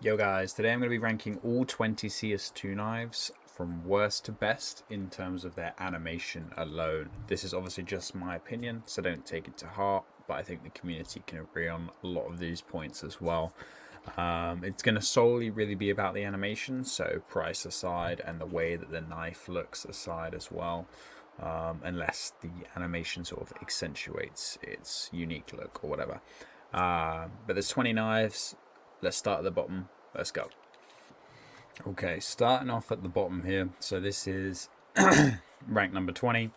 Yo guys, today I'm going to be ranking all 20 CS2 knives from worst to best in terms of their animation alone. This is obviously just my opinion, so don't take it to heart, but I think the community can agree on a lot of these points as well. It's going to solely really be about the animation, so price aside and the way that the knife looks aside as well, unless the animation sort of accentuates its unique look or whatever. But there's 20 knives. Let's start at the bottom. Let's go. Okay, starting off at the bottom here. So this is rank number 20,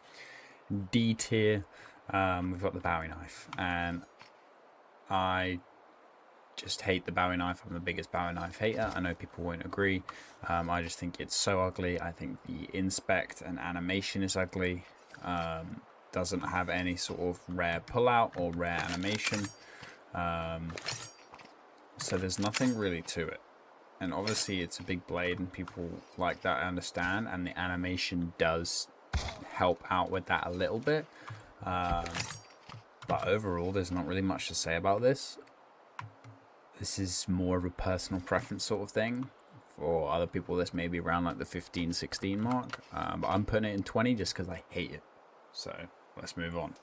D tier. We've got the Bowie knife, and I just hate the Bowie knife. I'm the biggest Bowie knife hater. I know people won't agree. I just think it's so ugly. I think the inspect and animation is ugly. Doesn't have any sort of rare pullout or rare animation. So there's nothing really to it. And obviously it's a big blade and people like that, I understand, and the animation does help out with that a little bit. But overall there's not really much to say about this. This is more of a personal preference sort of thing. For other people this may be around like the 15-16 mark, but I'm putting it in 20 just because I hate it. So let's move on.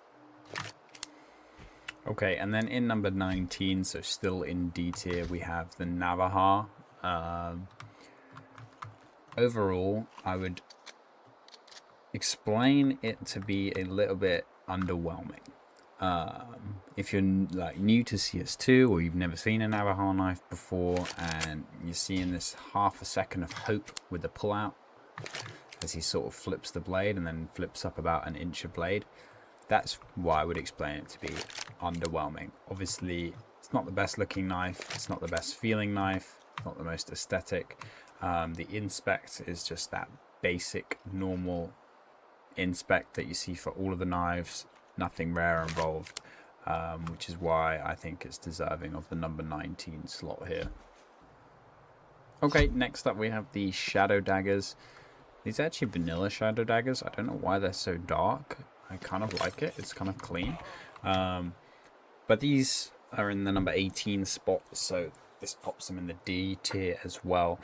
Okay, and then in number 19, so still in D tier, we have the Navaja. Overall, I would explain it to be a little bit underwhelming. If you're like new to CS2 or you've never seen a Navaja knife before and you're seeing this half a second of hope with the pullout as he sort of flips the blade and then flips up about an inch of blade, that's why I would explain it to be underwhelming. Obviously, it's not the best looking knife, it's not the best feeling knife, it's not the most aesthetic. The inspect is just that basic, normal inspect that you see for all of the knives, nothing rare involved, which is why I think it's deserving of the number 19 slot here. Okay, next up we have the Shadow Daggers. These are actually vanilla Shadow Daggers. I don't know why they're so dark. I kind of like it. It's kind of clean. But these are in the number 18 spot, so this pops them in the D tier as well.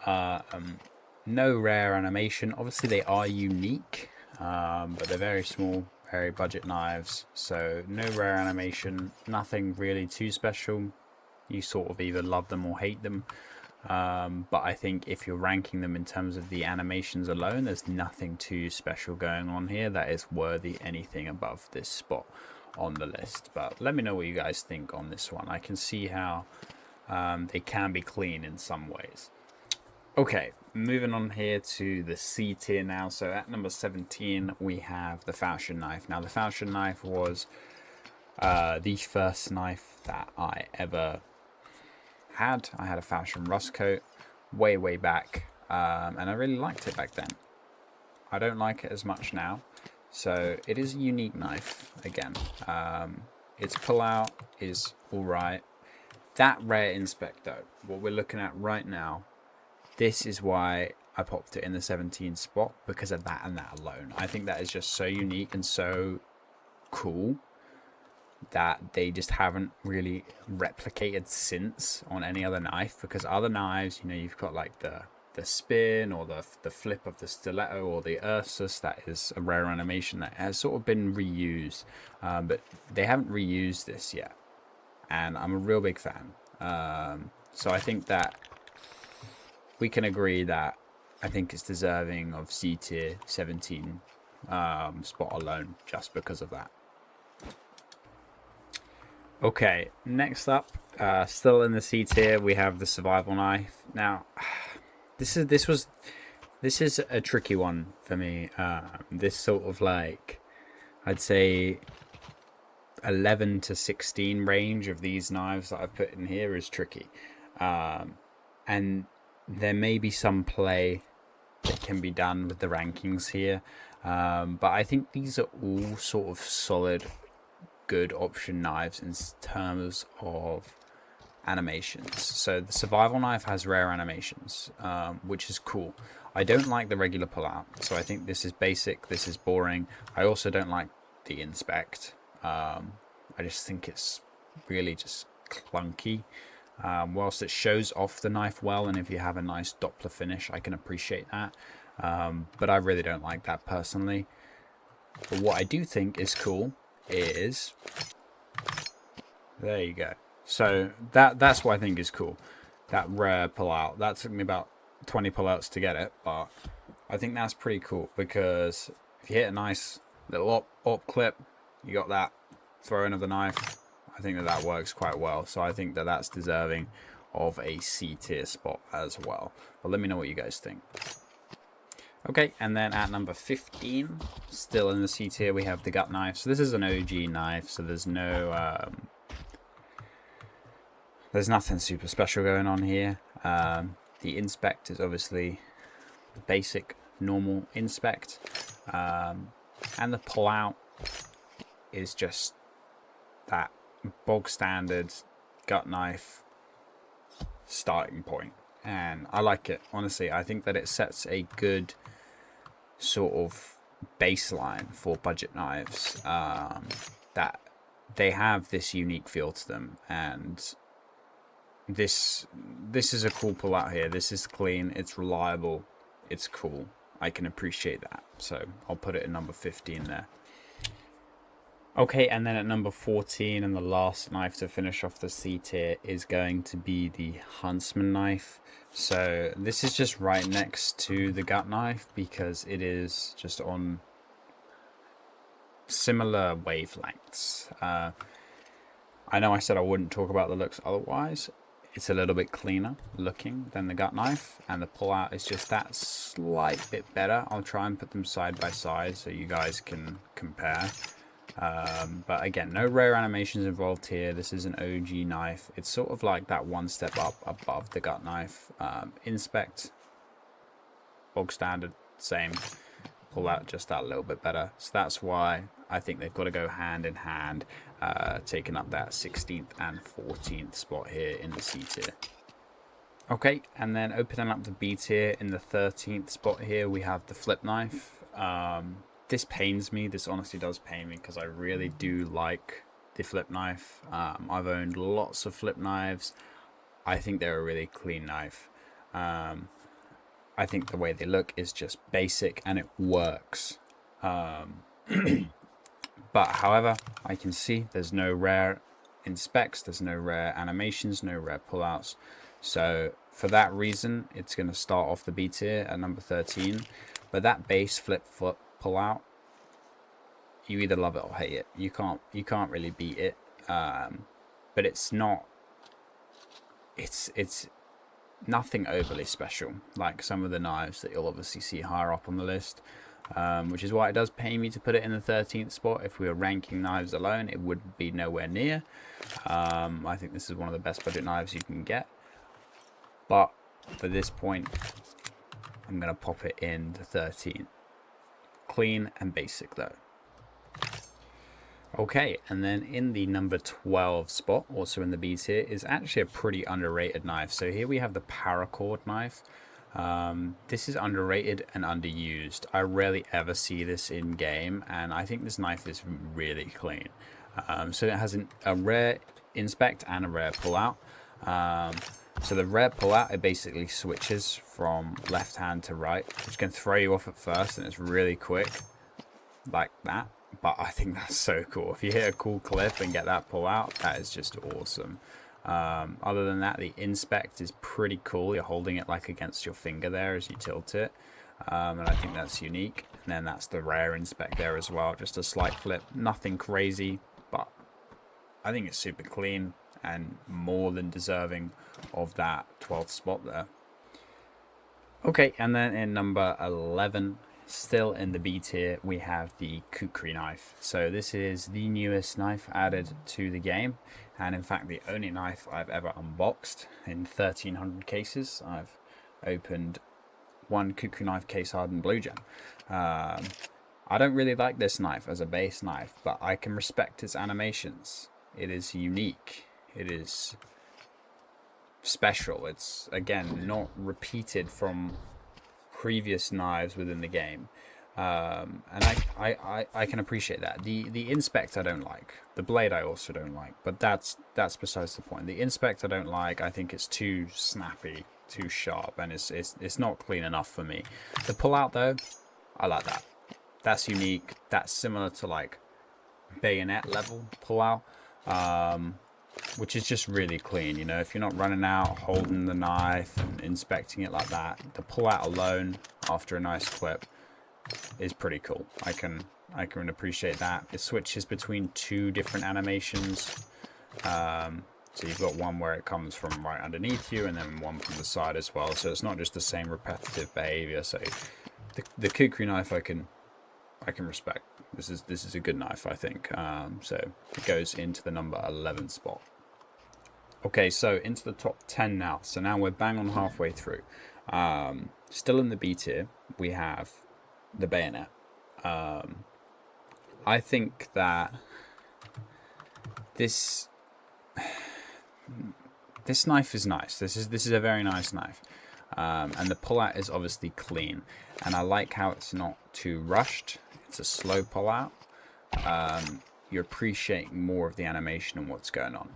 No rare animation. Obviously, they are unique, but they're very small, very budget knives. So no rare animation, nothing really too special. You sort of either love them or hate them. But I think if you're ranking them in terms of the animations alone, there's nothing too special going on here that is worthy anything above this spot on the list. But let me know what you guys think on this one. I can see how they can be clean in some ways. Okay, moving on here to the C tier now. So at number 17 we have the Falchion knife. Now the Falchion knife was the first knife that I ever had. I had a Falchion rust coat way back, and I really liked it back then. I don't like it as much now, so it is a unique knife again. Its pullout is alright. That rare inspect though, what we're looking at right now, this is why I popped it in the 17 spot, because of that and that alone. I think that is just so unique and so cool that they just haven't really replicated since on any other knife. Because other knives, you know, you've got like the spin or the flip of the stiletto or the Ursus, that is a rare animation that has sort of been reused, but they haven't reused this yet, and I'm a real big fan. So I think that we can agree that I think it's deserving of C tier 17 spot alone, just because of that. Okay, next up, still in the C tier, we have the survival knife. Now, this is a tricky one for me. This sort of like, I'd say 11 to 16 range of these knives that I've put in here is tricky. And there may be some play that can be done with the rankings here. But I think these are all sort of solid, good option knives in terms of animations. So the survival knife has rare animations, which is cool. I don't like the regular pullout, so I think this is basic, this is boring. I also don't like the inspect. I just think it's really just clunky. Whilst it shows off the knife well, and if you have a nice Doppler finish, I can appreciate that. But I really don't like that personally. But what I do think is cool is, there you go. So that's what I think is cool. That rare pullout. That took me about 20 pullouts to get it, but I think that's pretty cool because if you hit a nice little op clip, you got that throwing of the knife. I think that works quite well. So I think that that's deserving of a C tier spot as well. But let me know what you guys think. Okay, and then at number 15, still in the C tier, we have the gut knife. So this is an OG knife, so there's no, there's nothing super special going on here. The inspect is obviously the basic, normal inspect, and the pullout is just that bog standard gut knife starting point, and I like it. Honestly, I think that it sets a good sort of baseline for budget knives, that they have this unique feel to them, and this is a cool pull out here. This is clean, it's reliable, it's cool. I can appreciate that, so I'll put it in number 15 there. Okay, and then at number 14, and the last knife to finish off the C tier, is going to be the Huntsman knife. So this is just right next to the gut knife because it is just on similar wavelengths. I know I said I wouldn't talk about the looks otherwise. It's a little bit cleaner looking than the gut knife, and the pullout is just that slight bit better. I'll try and put them side by side so you guys can compare. But again, no rare animations involved here. This is an OG knife. It's sort of like that one step up above the gut knife. Inspect, bog standard, same. Pull out just that little bit better. So that's why I think they've got to go hand in hand, taking up that 16th and 14th spot here in the C tier. Okay, and then opening up the B tier in the 13th spot here, we have the flip knife. This pains me. This honestly does pain me because I really do like the flip knife. I've owned lots of flip knives. I think they're a really clean knife. I think the way they look is just basic and it works. But however, I can see there's no rare inspects, there's no rare animations, no rare pullouts. So for that reason, it's going to start off the B tier at number 13. But that base flip foot pull out, you either love it or hate it. You can't really beat it. But it's not, it's nothing overly special like some of the knives that you'll obviously see higher up on the list, which is why it does pay me to put it in the 13th spot. If we were ranking knives alone, it would be nowhere near. I think this is one of the best budget knives you can get, but for this point I'm gonna pop it in the 13th. Clean and basic though. Okay, and then in the number 12 spot, also in the B tier, is actually a pretty underrated knife. So here we have the paracord knife. This is underrated and underused. I rarely ever see this in game, and I think this knife is really clean. So it has a rare inspect and a rare pullout. So the rare pullout, it basically switches from left hand to right, which can throw you off at first, and it's really quick, like that. But I think that's so cool. If you hit a cool clip and get that pull out, that is just awesome. Other than that, the inspect is pretty cool. You're holding it like against your finger there as you tilt it. And I think that's unique. And then that's the rare inspect there as well. Just a slight flip. Nothing crazy, but I think it's super clean and more than deserving of that 12th spot there. Okay, and then in number 11, still in the B tier, we have the kukri knife. So this is the newest knife added to the game, and in fact the only knife I've ever unboxed. In 1300 cases I've opened one kukri knife case hardened blue gem. I don't really like this knife as a base knife, but I can respect its animations. It is unique, it is special, it's again not repeated from previous knives within the game. And I can appreciate that. The inspect I don't like. The blade I also don't like. But that's besides the point. The inspect I don't like. I think it's too snappy, too sharp, and it's not clean enough for me. The pull out though, I like that. That's unique. That's similar to like bayonet level pull out, which is just really clean. You know, if you're not running out, holding the knife and inspecting it like that, the pull out alone after a nice clip is pretty cool. I can appreciate that. It switches between two different animations. So you've got one where it comes from right underneath you, and then one from the side as well. So it's not just the same repetitive behavior. So the kukri knife I can respect. This is a good knife, I think. So it goes into the number 11 spot. Okay, so into the top 10 now. So now we're bang on halfway through. Still in the B tier, we have the bayonet. I think that this knife is nice. This is a very nice knife. And the pull out is obviously clean, and I like how it's not too rushed. It's a slow pull out. You appreciate more of the animation and what's going on.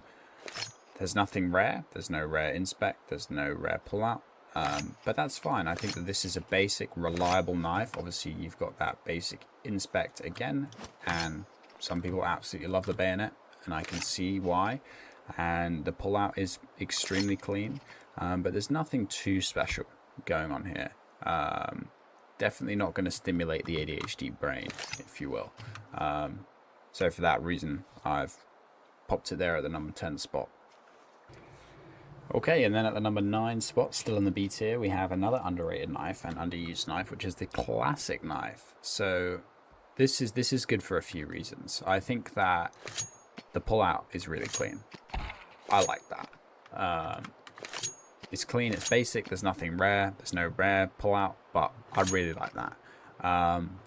There's nothing rare. There's no rare inspect. There's no rare pull out. But that's fine. I think that this is a basic, reliable knife. Obviously, you've got that basic inspect again, and some people absolutely love the bayonet, and I can see why. And the pull out is extremely clean, but there's nothing too special going on here. Definitely not going to stimulate the ADHD brain, if you will. So for that reason, I've popped it there at the number 10 spot. Okay, and then at the number 9 spot, still in the B tier, we have another underrated knife and underused knife, which is the classic knife. So this is good for a few reasons. I think that the pull out is really clean. I like that. It's clean, it's basic, there's nothing rare, there's no rare pull out, but I really like that.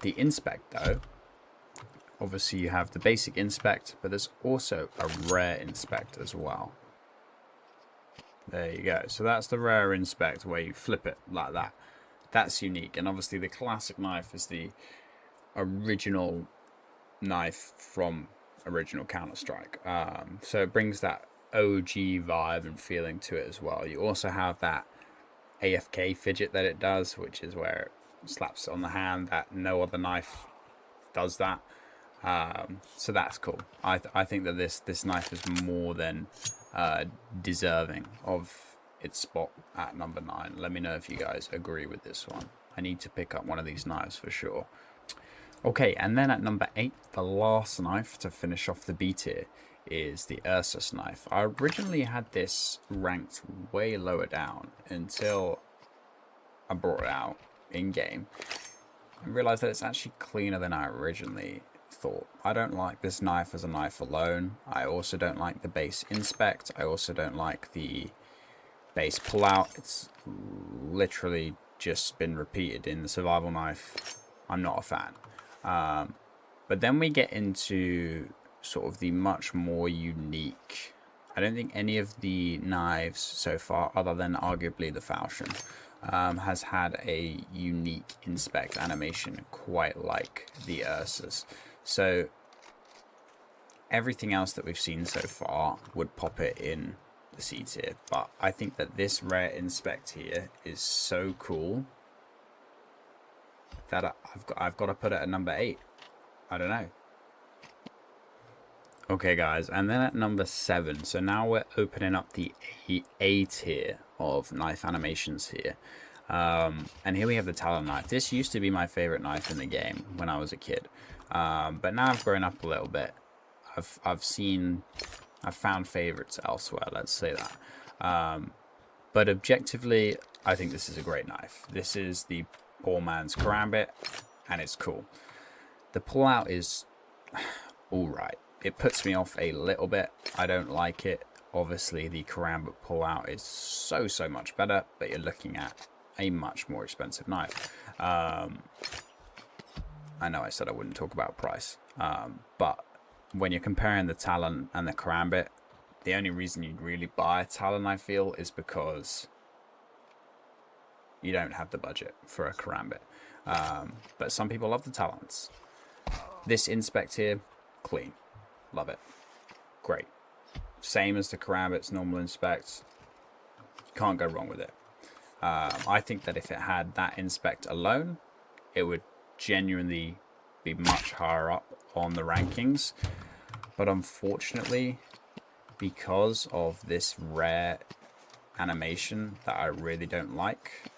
The inspect though, obviously you have the basic inspect, but there's also a rare inspect as well. There you go. So that's the rare inspect where you flip it like that. That's unique. And obviously the classic knife is the original knife from original Counter-Strike. So it brings that OG vibe and feeling to it as well. You also have that AFK fidget that it does, which is where it slaps it on the hand. That no other knife does that. So that's cool. I think that this knife is more than deserving of its spot at number 9. Let me know if you guys agree with this one. I need to pick up one of these knives for sure. Okay, and then at number 8, the last knife to finish off the B tier is the domelessss knife. I originally had this ranked way lower down until I brought it out in game and realized that it's actually cleaner than I originally thought. I don't like this knife as a knife alone. I also don't like the base inspect. I also don't like the base pull out. It's literally just been repeated in the survival knife. I'm not a fan. But then we get into sort of the much more unique. I don't think any of the knives so far, other than arguably the Falchion, has had a unique inspect animation quite like the domelessss. So everything else that we've seen so far would pop it in the C tier, but I think that this rare inspect here is so cool that I've got to put it at number 8. I don't know. Okay guys, and then at number 7, so now we're opening up the A tier of knife animations here. And here we have the Talon knife. This used to be my favorite knife in the game when I was a kid, but now I've grown up a little bit. I've found favorites elsewhere, let's say that. But objectively, I think this is a great knife. This is the poor man's karambit, and it's cool. The pull out is all right. It puts me off a little bit. I don't like it. Obviously, the karambit pull out is so much better, but you're looking at a much more expensive knife. I know I said I wouldn't talk about price, but when you're comparing the Talon and the karambit, the only reason you'd really buy a Talon, I feel, is because You don't have the budget for a karambit. But some people love the talents. This inspect here, clean. Love it. Great. Same as the karambit's normal inspect. Can't go wrong with it. I think that if it had that inspect alone, it would genuinely be much higher up on the rankings. But unfortunately, because of this rare animation that I really don't like,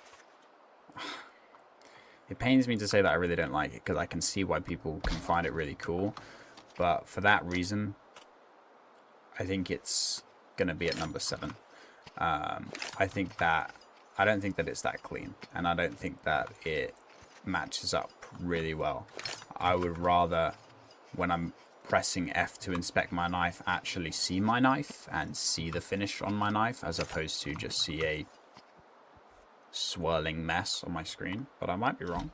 it pains me to say that I really don't like it, because I can see why people can find it really cool. But for that reason, I think it's going to be at number 7. I don't think that it's that clean, and I don't think that it matches up really well. I would rather, when I'm pressing F to inspect my knife, actually see my knife and see the finish on my knife, as opposed to just see a swirling mess on my screen. But I might be wrong.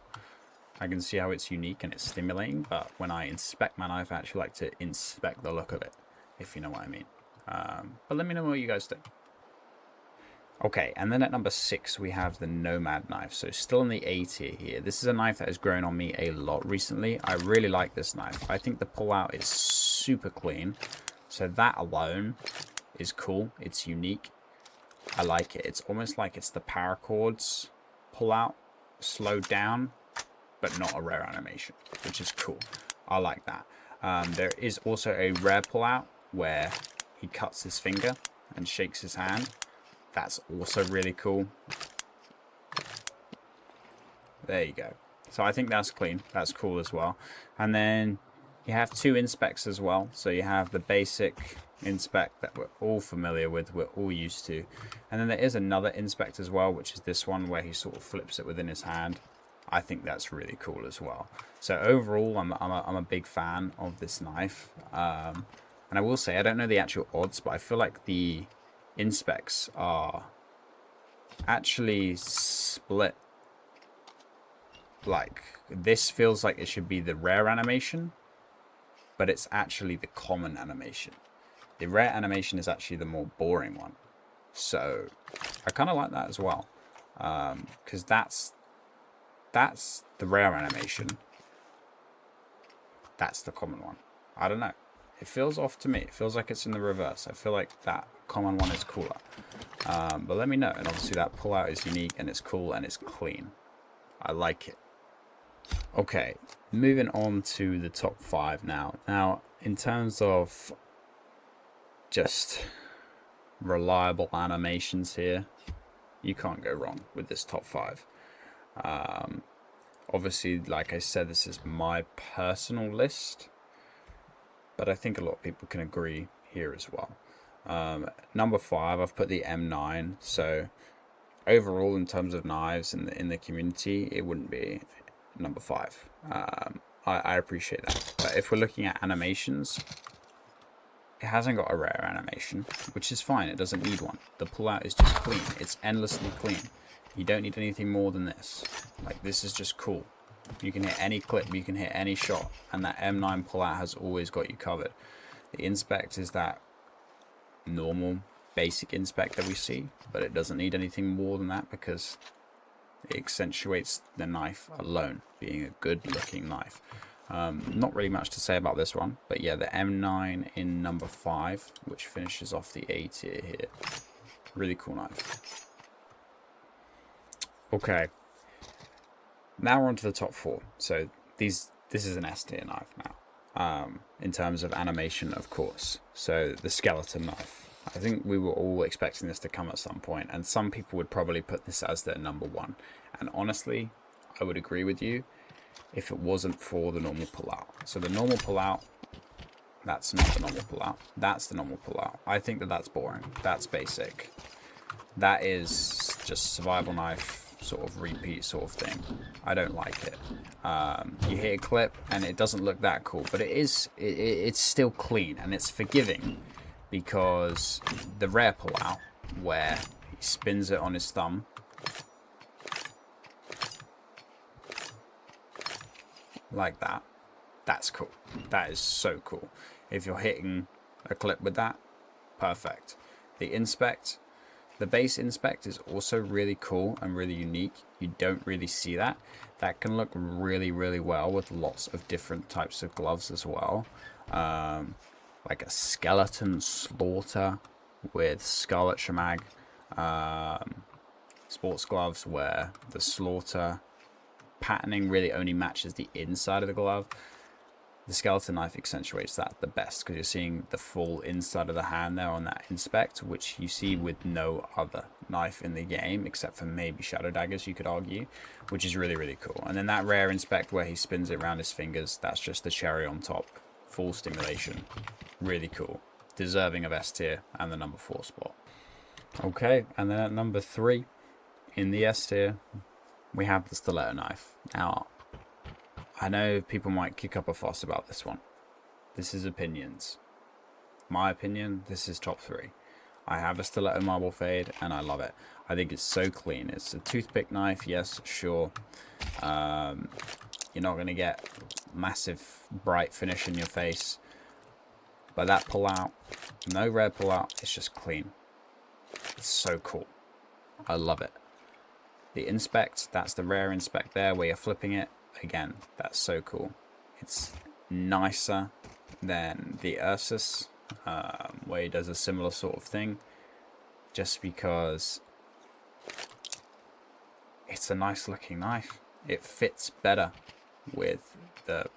I can see how it's unique and it's stimulating, but when I inspect my knife, I actually like to inspect the look of it, if you know what I mean. But let me know what you guys think. Okay, and then at number 6 we have the Nomad knife. So still in the A tier here. This is a knife that has grown on me a lot recently. I really like this knife. I think the pullout is super clean. So that alone is cool. It's unique. I like it. It's almost like it's the paracords pullout slowed down, but not a rare animation, which is cool. I like that. There is also a rare pullout where he cuts his finger and shakes his hand. That's also really cool. There you go. So I think that's clean. That's cool as well. And then you have 2 inspects as well. So you have the basic inspect that we're all familiar with, we're all used to. And then there is another inspect as well, which is this one where he sort of flips it within his hand. I think that's really cool as well. So overall, I'm a big fan of this knife. And I will say, I don't know the actual odds, but I feel like the inspects are actually split. Like, this feels like it should be the rare animation, but it's actually the common animation. The rare animation is actually the more boring one. So I kind of like that as well, because that's the rare animation. That's the common one. I don't know. It feels off to me. It feels like it's in the reverse. I feel like that common one is cooler. But let me know. And obviously that pullout is unique and it's cool and it's clean. I like it. Okay, moving on to the top 5 now. Now, in terms of just reliable animations here, you can't go wrong with this top 5. Obviously, like I said, this is my personal list, but I think a lot of people can agree here as well. Number 5, I've put the M9. So overall, in terms of knives in the community, it wouldn't be number 5. I appreciate that. But if we're looking at animations, it hasn't got a rare animation, which is fine. It doesn't need one. The pullout is just clean. It's endlessly clean. You don't need anything more than this. Like, this is just cool. You can hit any clip, you can hit any shot, and that M9 pullout has always got you covered. The inspect is that normal, basic inspect that we see, but it doesn't need anything more than that because it accentuates the knife alone being a good looking knife. Not really much to say about this one, but yeah, the M9 in number 5, which finishes off the A tier here. Really cool knife. Okay, now we're on to the top 4. So this is an S tier knife now, in terms of animation, of course. So the skeleton knife. I think we were all expecting this to come at some point, and some people would probably put this as their number 1. And honestly, I would agree with you if it wasn't for the normal pullout. So the normal pullout, that's not the normal pullout. That's the normal pullout. I think that that's boring. That's basic. That is just survival knife sort of repeat sort of thing. I don't like it. You hit a clip and it doesn't look that cool, but it's still clean and it's forgiving, because the rare pullout where he spins it on his thumb, like that, that's cool. That is so cool. If you're hitting a clip with that, perfect. The inspect, The base inspect is also really cool and really unique. You don't really see that. That can look really, really well with lots of different types of gloves as well. Like a skeleton slaughter with Scarlet Shamag. Sports gloves where the slaughter patterning really only matches the inside of the glove. The skeleton knife accentuates that the best because you're seeing the full inside of the hand there on that inspect, which you see with no other knife in the game except for maybe shadow daggers, you could argue, which is really, really cool. And then that rare inspect where he spins it around his fingers, that's just the cherry on top. Full stimulation. Really cool. Deserving of S tier and the number 4 spot. Okay, and then at number 3 in the S tier, we have the stiletto knife. Now, I know people might kick up a fuss about this one. This is opinions. My opinion, this is top 3. I have a stiletto marble fade and I love it. I think it's so clean. It's a toothpick knife, yes, sure. You're not going to get massive bright finish in your face. But that pull out, no red pull out, it's just clean. It's so cool. I love it. The inspect, that's the rare inspect there where you're flipping it. Again, that's so cool. It's nicer than the Ursus, where he does a similar sort of thing, just because it's a nice looking knife. It fits better with the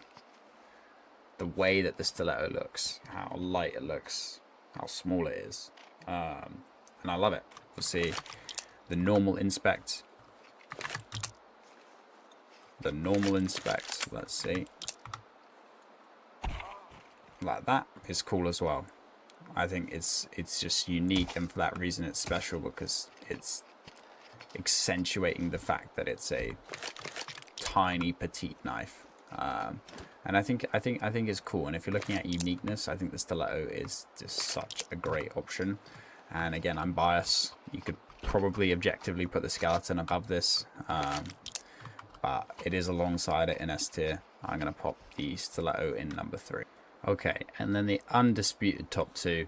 way that the stiletto looks, how light it looks, how small it is, and I love it. You'll see the normal inspect. The normal inspect, let's see, like that is cool as well. I think it's just unique, and for that reason it's special because it's accentuating the fact that it's a tiny petite knife, and I think it's cool. And if you're looking at uniqueness, I think the stiletto is just such a great option. And again, I'm biased. You could probably objectively put the skeleton above this. But it is alongside it in S tier. I'm going to pop the stiletto in number 3. Okay, and then the undisputed top 2.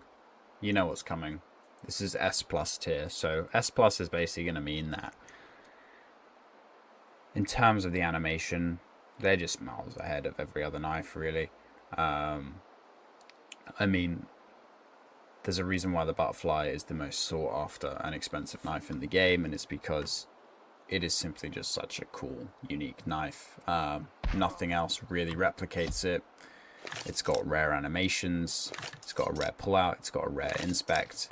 You know what's coming. This is S plus tier. So S plus is basically going to mean that in terms of the animation, they're just miles ahead of every other knife, really. I mean, there's a reason why the butterfly is the most sought after and expensive knife in the game, and it's because it is simply just such a cool, unique knife. Nothing else really replicates it. It's got rare animations. It's got a rare pullout. It's got a rare inspect.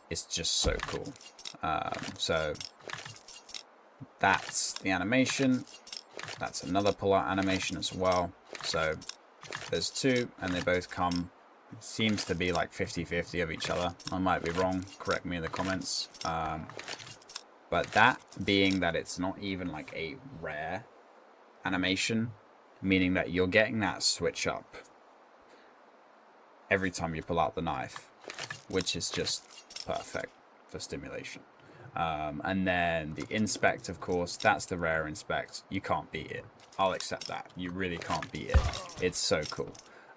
It's just so cool. So that's the animation. That's another pullout animation as well. So there's 2, and they both come. It seems to be like 50-50 of each other. I might be wrong. Correct me in the comments. But that being that it's not even like a rare animation, meaning that you're getting that switch up every time you pull out the knife, which is just perfect for stimulation. And then the inspect, of course, that's the rare inspect. You can't beat it. I'll accept that. You really can't beat it. It's so cool.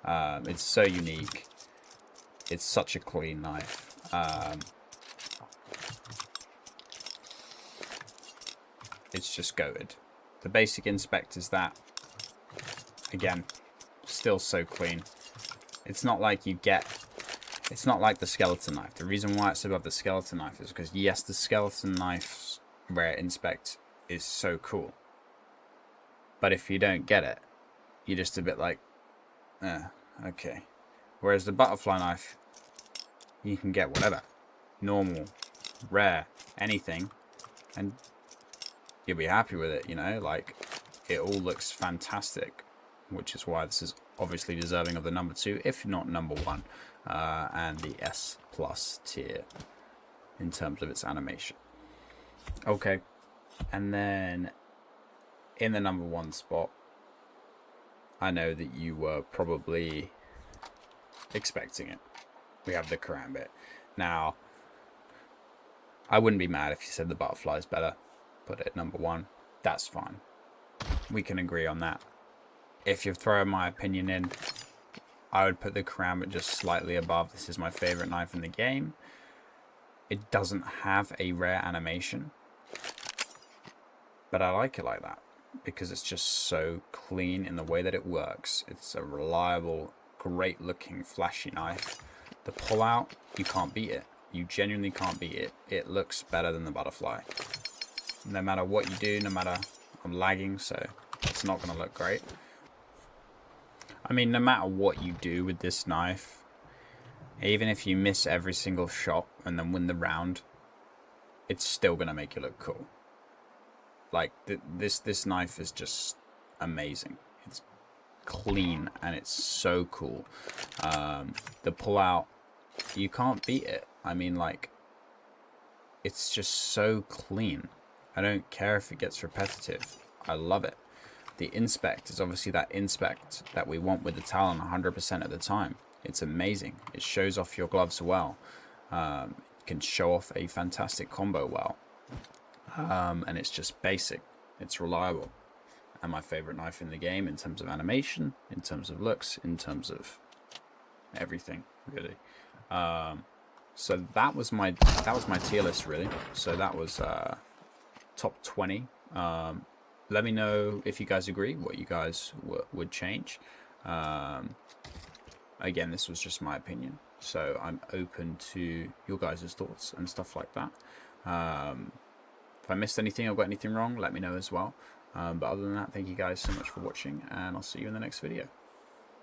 It's so unique. It's such a clean knife. It's just goated. The basic inspect is that. Again, still so clean. It's not like you get... It's not like the skeleton knife. The reason why it's above the skeleton knife is because, yes, the skeleton knife's rare inspect is so cool. But if you don't get it, you're just a bit like, okay. Whereas the butterfly knife, you can get whatever. Normal, rare, anything. And you'll be happy with it, you know? Like, it all looks fantastic. Which is why this is obviously deserving of the number 2, if not number 1. And the S plus tier in terms of its animation. Okay. And then in the number 1 spot, I know that you were probably expecting it. We have the karambit. Now, I wouldn't be mad if you said the butterfly is better. Put it at number 1. That's fine. We can agree on that. If you're throwing my opinion in, I would put the karambit just slightly above. This is my favorite knife in the game. It doesn't have a rare animation, but I like it like that because it's just so clean in the way that it works. It's a reliable, great looking, flashy knife. The pull out, you can't beat it. You genuinely can't beat it. It looks better than the butterfly. No matter what you do, no matter... I'm lagging, so it's not going to look great. I mean, no matter what you do with this knife, even if you miss every single shot and then win the round, it's still going to make you look cool. Like, this knife is just amazing. It's clean and it's so cool. The pull out, you can't beat it. I mean, like, it's just so clean. I don't care if it gets repetitive. I love it. The inspect is obviously that inspect that we want with the Talon 100% of the time. It's amazing. It shows off your gloves well. It can show off a fantastic combo well. And it's just basic. It's reliable. And my favorite knife in the game in terms of animation, in terms of looks, in terms of everything, really. So that was my tier list, really. So that was top 20. Let me know if you guys agree, what you guys would change. Again, this was just my opinion, so I'm open to your guys' thoughts and stuff like that. If I missed anything or got anything wrong, let me know as well. But other than that, thank you guys so much for watching, and I'll see you in the next video.